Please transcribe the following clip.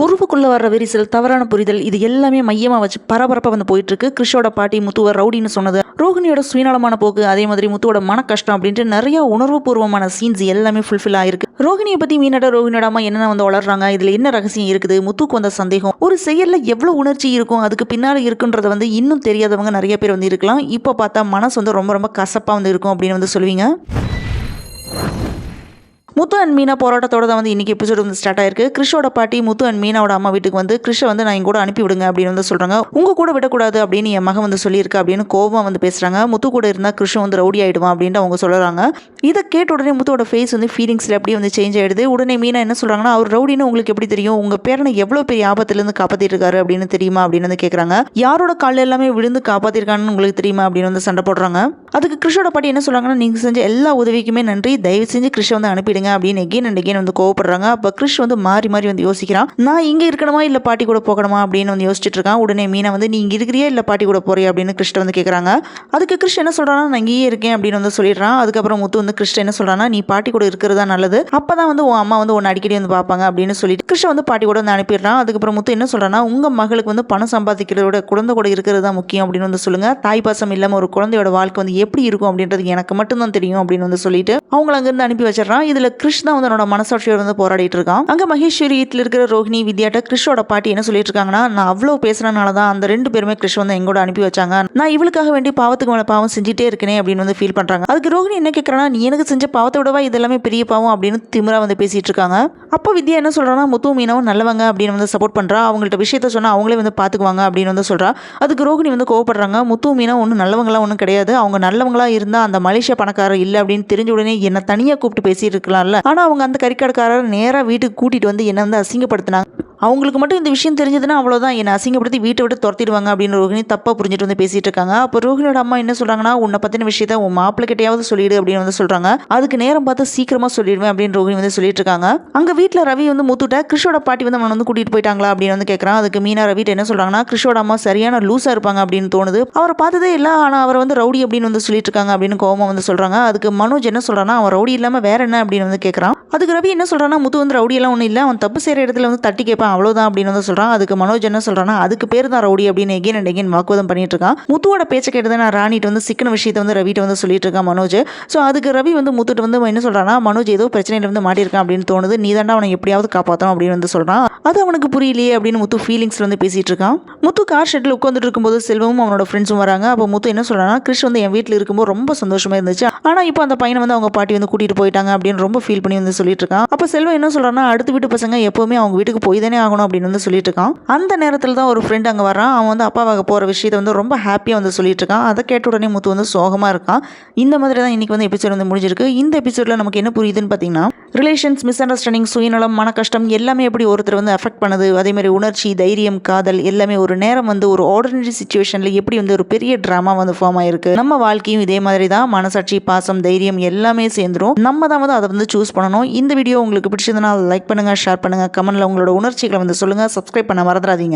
உறவுக்குள்ள வர்ற விரிசல், தவறான புரிதல், இது எல்லாமே மையமா வச்சு பரபரப்பா வந்து போயிட்டு இருக்கு. கிறிஷோட பாட்டி முத்துவ ரவுடின்னு சொன்னது, ரோஹிணியோட சுயநலமான போக்கு, அதே மாதிரி முத்துவோட மன கஷ்டம் அப்படின்ட்டு நிறைய உணர்வுபூர்வமான சீன்ஸ் எல்லாமே ஃபுல்ஃபில் ஆயிருக்கு. ரோஹிணியை பத்தி ரோஹிணியோட அம்மா என்ன வந்து வளர்றாங்க, இதுல என்ன ரகசியம் இருக்குது, முத்துக்கு வந்த சந்தேகம், ஒரு செயல்ல எவ்வளவு உணர்ச்சி இருக்கும், அதுக்கு பின்னாடி இருக்குன்றத வந்து இன்னும் தெரியாதவங்க நிறைய பேர் வந்து இருக்கலாம். இப்போ பார்த்தா மனசு வந்து ரொம்ப ரொம்ப கசப்பா வந்து இருக்கும் அப்படின்னு வந்து சொல்லுவீங்க. முத்து அண்ட் மீனா போராட்டத்தோட தான் வந்து இன்னைக்கு எபிசோட் வந்து ஸ்டார்ட் ஆயிருக்கு. கிறிஷோட பாட்டி முத்து அண்ட் மீனாவோட அம்மா வீட்டுக்கு வந்து கிறிஷை வந்து நான் என் கூட அனுப்பி விடுங்க அப்படின்னு வந்து சொல்றாங்க. உங்க கூட விடக்கூடாது அப்படின்னு என் மகன் வந்து சொல்லியிருக்கா அப்படின்னு கோபமா வந்து பேசுறாங்க. முத்து கூட இருந்தா கிறிஷ் வந்து ரவுடி ஆயிடுவான் அப்படின்னு அவங்க சொல்றாங்க. இதை கேட்ட உடனே முத்துவோட ஃபேஸ் வந்து ஃபீலிங்ஸ்ல அப்படியே வந்து சேஞ்ச் ஆயிடுது. உடனே மீனா என்ன சொல்றாங்கன்னா, அவர் ரவுடின்னு உங்களுக்கு எப்படி தெரியும், உங்க பேரனை எவ்வளவு பெரிய ஆபத்துல இருந்து காப்பாத்திட்டு இருக்காரு அப்படின்னு தெரியுமா அப்படின்னு வந்து கேட்கறாங்க. யாரோட கால எல்லாமே விழுந்து காப்பாத்திருக்கான்னு உங்களுக்கு தெரியுமா அப்படின்னு வந்து சண்டை போடுறாங்க. அதுக்கு கிறிஷோட பாட்டி என்ன சொல்றாங்கன்னா, நீங்க செஞ்ச எல்லா உதவிக்குமே நன்றி, தயவு செஞ்சு கிறிஷை வந்து அனுப்பிடுங்க அப்படின்னு எகெயின் அண்ட் எகெயின் வந்து கோவப்படுறாங்க. அப்ப கிறிஷ் வந்து மாறி மாறி வந்து யோசிக்கிறான், நான் இங்க இருக்கணுமா இல்ல பாட்டி கூட போகணுமா அப்படின்னு வந்து யோசிச்சுட்டு இருக்கான். உடனே மீனா வந்து நீ இங்க இருக்கிறியா இல்ல பாட்டி கூட போறியா அப்படின்னு கிறிஷ்ட வந்து கேட்கறாங்க. அதுக்கு கிறிஷ் என்ன சொல்றானா, நான் இங்கேயே இருக்கேன் அப்படின்னு வந்து சொல்லிடுறான். அதுக்கப்புறம் முத்து வந்து கிறிஷ்ட என்ன சொல்றானா, நீ பாட்டி கூட இருக்கிறதா நல்லது, அப்பதான் வந்து உன் அம்மா வந்து உன்னை அடிக்கடி வந்து பார்ப்பாங்க அப்படின்னு சொல்லிட்டு கிறிஷ வந்து பாட்டி கூட வந்து அனுப்பிடுறான். அதுக்கப்புறம் முத்து என்ன சொல்றானா, உங்க மகளுக்கு வந்து பணம் சம்பாதிக்கிறதோட குழந்தை கூட இருக்கிறது தான் முக்கியம் அப்படின்னு வந்து சொல்லுங்க. தாய் பாசம் இல்லாம ஒரு குழந்தையோட வாழ்க்கை வந்து எப்படி இருக்கும் அப்படின்றது எனக்கு மட்டும்தான் தெரியும் அப்படின்னு வந்து சொல்லிட்டு அவங்கள அங்கிருந்து அனுப்பி வச்சிடறான். இதுல கிறிஷ் தான் வந்து அவனோட மனசாட்சியோட வந்து போராடிட்டு இருக்கான். அங்க மகேஸ்வரியில இருக்கிற ரோஹிணி வித்யாட்ட கிறிஷோட பாட்டி என்ன சொல்லிட்டு இருக்காங்கன்னா, நான் அவ்வளவு பேசுறதுனாலதான் அந்த ரெண்டு பேருமே கிறிஷ் வந்து எங்கூட அனுப்பி வச்சாங்க, நான் இவளுக்காக வேண்டி பாவத்துக்கு மேல பாவம் செஞ்சுட்டே இருக்கேனே அப்படின்னு வந்து ஃபீல் பண்றாங்க. அதுக்கு ரோஹிணி என்ன கேட்கறானா, நீ எனக்கு செஞ்ச பாவத்தை விடவா இதெல்லாமே பெரிய பாவம் அப்படின்னு திமிரா வந்து பேசிட்டு இருக்காங்க. அப்போ வித்யா என்ன சொல்றானா, முத்து மீனாவும் நல்லவங்க அப்படின்னு வந்து சப்போர்ட் பண்றா, அவங்கள்ட்ட விஷயத்த சொன்னா அவங்களே வந்து பாத்துக்குவாங்க அப்படின்னு வந்து சொல்றா. அதுக்கு ரோஹிணி வந்து கோவப்படுறாங்க, முத்து மீனா ஒன்றும் நல்லவங்களா ஒன்றும் கிடையாது, அவங்க நல்லவங்களா இருந்தா அந்த மலேசியா பணக்காரர் இல்லை அப்படின்னு தெரிஞ்ச உடனே என்ன தனியா கூப்பிட்டு பேசிட்டு இருக்கலாம்ல, ஆனா அவங்க அந்த கறிக்கடைக்காரர் நேரா வீட்டுக்கு கூட்டிட்டு வந்து என்ன வந்து அசிங்கப்படுத்தினாங்க. அவங்களுக்கு மட்டும் இந்த விஷயம் தெரிஞ்சதுன்னா அவ்வளோதான், என்னை அசிங்கப்படுத்தி வீட்டை விட்டு துரத்திடுவாங்க அப்படின்னு ரோஹிணி தப்பா புரிஞ்சுட்டு வந்து பேசிட்டு இருக்காங்க. அப்போ ரோஹிணியோட அம்மா என்ன சொல்றாங்கன்னா, உன்னை பத்தின விஷயத்த உன் மாப்பிள்ளை கிட்டையாவது சொல்லிடு அப்படின்னு வந்து சொல்றாங்க. அதுக்கு நேரம் பார்த்து சீக்கிரமா சொல்லிடுவேன் அப்படின்னு ரோஹிணி வந்து சொல்லிட்டு இருக்காங்க. அங்க வீட்டுல ரவி வந்து முத்துட்ட கிறிஷோட பாட்டி வந்து அவன் வந்து கூட்டிட்டு போயிட்டாங்களா அப்படின்னு வந்து கேட்கறான். அதுக்கு மீனா ரவிட்ட என்ன சொல்றாங்கன்னா, கிறிஷோட அம்மா சரியான லூசா இருப்பாங்க அப்படின்னு தோணுது, அவரை பார்த்ததே இல்லை, ஆனா அவர் வந்து ரவுடி அப்படின்னு வந்து சொல்லிட்டு இருக்காங்க அப்படின்னு கோவமா வந்து சொல்றாங்க. அதுக்கு மனோஜ் என்ன சொல்றான்னா, அவன் ரவுடி இல்லாம வேற என்ன அப்படின்னு வந்து கேட்கறான். அதுக்கு ரவி என்ன சொல்றான்னா, முத்து வந்து ரவுடி எல்லாம் ஒன்றும் இல்லை, அவன் தப்பு செய்யற இடத்துல வந்து தட்டி கேட்பான் அவ்வளவுதான் அப்படின்னு வந்து சொல்றான். அதுக்கு மனோஜ் என்ன சொல்றானா, அதுக்கு பேர் தான் ரவுடி அப்படின்னு எகெயின் அண்ட் எகெயின் வாக்குவாதம் பண்ணிட்டு இருக்கான். முத்துவோட பேச்சை கேட்டதை நான் ராணிட்டு வந்து சிக்கன விஷயத்தை வந்து ரவிட்ட வந்து சொல்லிட்டு இருக்கான் மனோஜ். ஸோ அதுக்கு ரவி வந்து முத்துட்டு வந்து என்ன சொல்றானா, மனோஜ் ஏதோ பிரச்சனையில வந்து மாட்டியிருக்கான் அப்படின்னு தோணுது, நீ தாண்டா அவனை எப்படியாவது காப்பாற்றணும் அப்படின்னு வந்து சொல்றான். அது அவனுக்கு புரியலையே அப்படின்னு முத்து ஃபீலிங்ஸ்ல வந்து பேசிட்டு இருக்கான். முத்து கார் ஷெட்ல உட்காந்துட்டு இருக்கும்போது செல்வமும் அவனோட ஃப்ரெண்ட்ஸும் வராங்க. அப்போ முத்து என்ன சொல்றானா, கிறிஷ் வந்து என் வீட்டில் இருக்கும்போது ரொம்ப சந்தோஷமா இருந்துச்சு, ஆனா இப்போ அந்த பையனை வந்து அவங்க பாட்டி வந்து கூட்டிட்டு போயிட்டாங்க அப்படின்னு ரொம்ப ஃபீல் பண்ணி வந்து சொல்லிட்டு இருக்கான். அப்போ செல்வம் என்ன சொல்றானா, அடுத்த வீட்டு பசங்க எப்பவுமே அவங்க வீட்டுக்கு போய் தானே ஆகணும் அப்படின்னு வந்து சொல்லிட்டு இருக்கான். அந்த நேரத்தில் தான் ஒரு ஃப்ரெண்ட் அங்கே வரான். அவன் வந்து அப்பாவாக போகிற விஷயத்தை வந்து ரொம்ப ஹாப்பியாக வந்து சொல்லிட்டு இருக்கான். அதை கேட்ட உடனே முத்து வந்து சோகமாக இருக்கான். இந்த மாதிரி தான் இன்னைக்கு வந்து எபிசோட் வந்து முடிஞ்சிருக்கு. இந்த எபிசோடில் நமக்கு என்ன புரியுதுன்னு பார்த்தீங்கன்னா, ரிலேஷன்ஸ், மிஸ் அண்டர்ஸ்டாண்டிங், சுயநலம், மன கஷ்டம் எல்லாமே எப்படி ஒருத்தர் வந்து அஃபெக்ட் பண்ணுது, அதே மாதிரி உணர்ச்சி, தைரியம், காதல் எல்லாமே ஒரு நேரம் வந்து ஒரு ஆர்டினரி சிச்சுவேஷனில் எப்படி வந்து ஒரு பெரிய ட்ராமா வந்து ஃபார்ம் ஆயிருக்கு. நம்ம வாழ்க்கையும் இதே மாதிரி தான், மனசாட்சி, பாசம், தைரியம் எல்லாமே சேர்ந்துரும். நம்ம தான் வந்து அதை வந்து சூஸ் பண்ணணும். இந்த வீடியோ உங்களுக்கு பிடிச்சதுன்னா லைக் பண்ணுங்க, ஷேர் பண்ணுங்க, கமெண்ட்ல உங்களோட உணர்ச்சிகளை வந்து சொல்லுங்க, சப்ஸ்கிரைப் பண்ண மறந்துடாதீங்க.